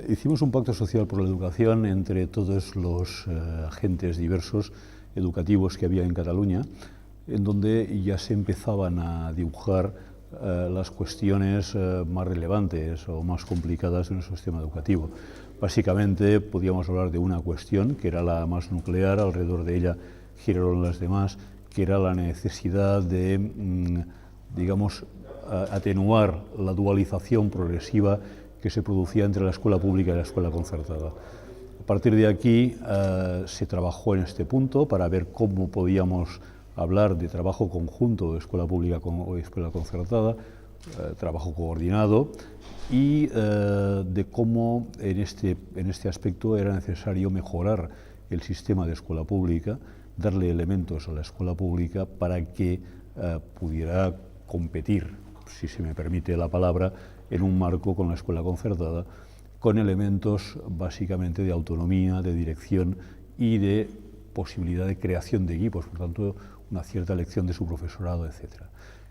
Hicimos un pacto social por la educación entre todos los agentes diversos educativos que había en Cataluña, en donde ya se empezaban a dibujar las cuestiones más relevantes o más complicadas de nuestro sistema educativo. Básicamente podíamos hablar de una cuestión, que era la más nuclear, alrededor de ella giraron las demás, que era la necesidad de, digamos, atenuar la dualización progresiva que se producía entre la escuela pública y la escuela concertada. A partir de aquí se trabajó en este punto para ver cómo podíamos hablar de trabajo conjunto de escuela pública o escuela concertada, trabajo coordinado, y de cómo en este aspecto era necesario mejorar el sistema de escuela pública, darle elementos a la escuela pública para que pudiera competir, si se me permite la palabra, en un marco con la escuela concertada, con elementos básicamente de autonomía, de dirección y de posibilidad de creación de equipos, por tanto, una cierta elección de su profesorado, etc.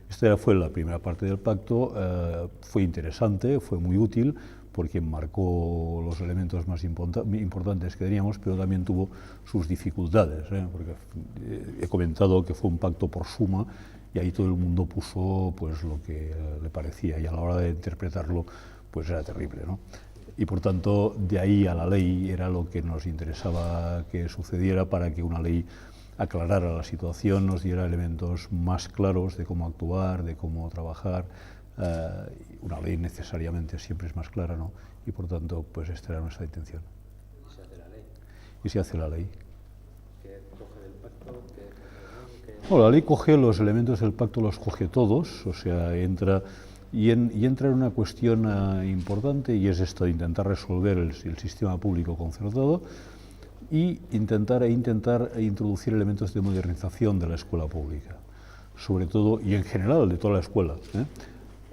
Esta fue la primera parte del pacto, fue interesante, fue muy útil, porque marcó los elementos más importantes que teníamos, pero también tuvo sus dificultades, porque he comentado que fue un pacto por suma, y ahí todo el mundo puso pues lo que le parecía, y a la hora de interpretarlo pues era terrible, ¿no? Y por tanto, de ahí a la ley era lo que nos interesaba que sucediera, para que una ley aclarara la situación, nos diera elementos más claros de cómo actuar, de cómo trabajar. Una ley necesariamente siempre es más clara, ¿no? Y por tanto, pues esta era nuestra intención. ¿Y se hace la ley? Y se hace la ley. ¿Qué coge del pacto? Bueno, la ley coge los elementos del pacto, los coge todos, o sea, entra en una cuestión importante, y es esta de intentar resolver el sistema público concertado y intentar introducir elementos de modernización de la escuela pública, sobre todo, y en general, de toda la escuela,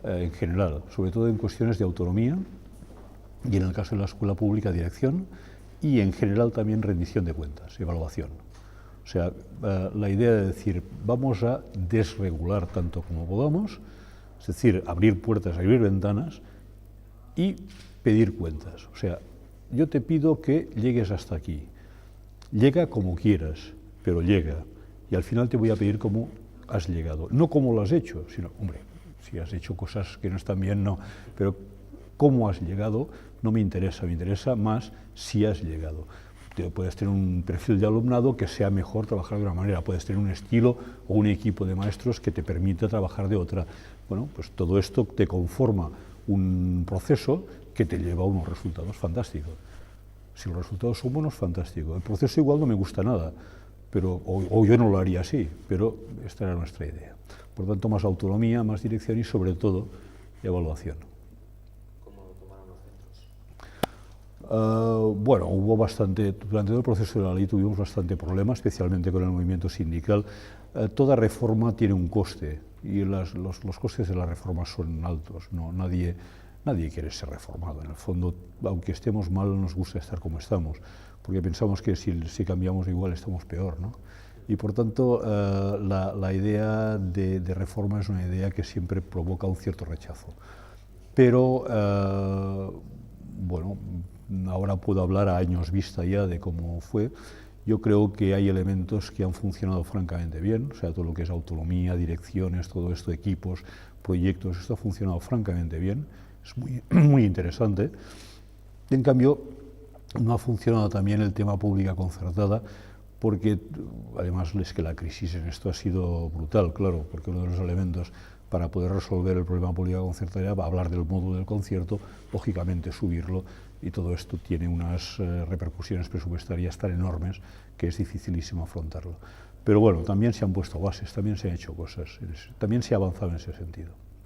en general, sobre todo en cuestiones de autonomía, y en el caso de la escuela pública, dirección, y en general también rendición de cuentas, evaluación. O sea, la idea de decir, vamos a desregular tanto como podamos, es decir, abrir puertas, abrir ventanas y pedir cuentas. O sea, yo te pido que llegues hasta aquí. Llega como quieras, pero llega. Y al final te voy a pedir cómo has llegado. No cómo lo has hecho, sino, hombre, si has hecho cosas que no están bien, no. Pero cómo has llegado no me interesa más si has llegado. Puedes tener un perfil de alumnado que sea mejor trabajar de una manera, puedes tener un estilo o un equipo de maestros que te permita trabajar de otra. Bueno, pues todo esto te conforma un proceso que te lleva a unos resultados fantásticos. Si los resultados son buenos, fantástico. El proceso igual no me gusta nada, pero, o yo no lo haría así, pero esta era nuestra idea. Por tanto, más autonomía, más dirección y sobre todo evaluación. Bueno, hubo bastante, durante todo el proceso de la ley tuvimos bastante problema, especialmente con el movimiento sindical. Toda reforma tiene un coste, y los costes de la reforma son altos. No, nadie quiere ser reformado. En el fondo, aunque estemos mal, nos gusta estar como estamos, porque pensamos que si cambiamos igual estamos peor, ¿no? Y por tanto, la idea de reforma es una idea que siempre provoca un cierto rechazo. Pero, bueno, ahora puedo hablar a años vista ya de cómo fue. Yo creo que hay elementos que han funcionado francamente bien, o sea, todo lo que es autonomía, direcciones, todo esto, equipos, proyectos, esto ha funcionado francamente bien, es muy interesante. En cambio, no ha funcionado también el tema pública concertada, porque además es que la crisis en esto ha sido brutal, claro, porque uno de los elementos para poder resolver el problema pública concertada va a hablar del módulo del concierto, lógicamente subirlo, y todo esto tiene unas repercusiones presupuestarias tan enormes que es dificilísimo afrontarlo. Pero bueno, también se han puesto bases, también se han hecho cosas, también se ha avanzado en ese sentido.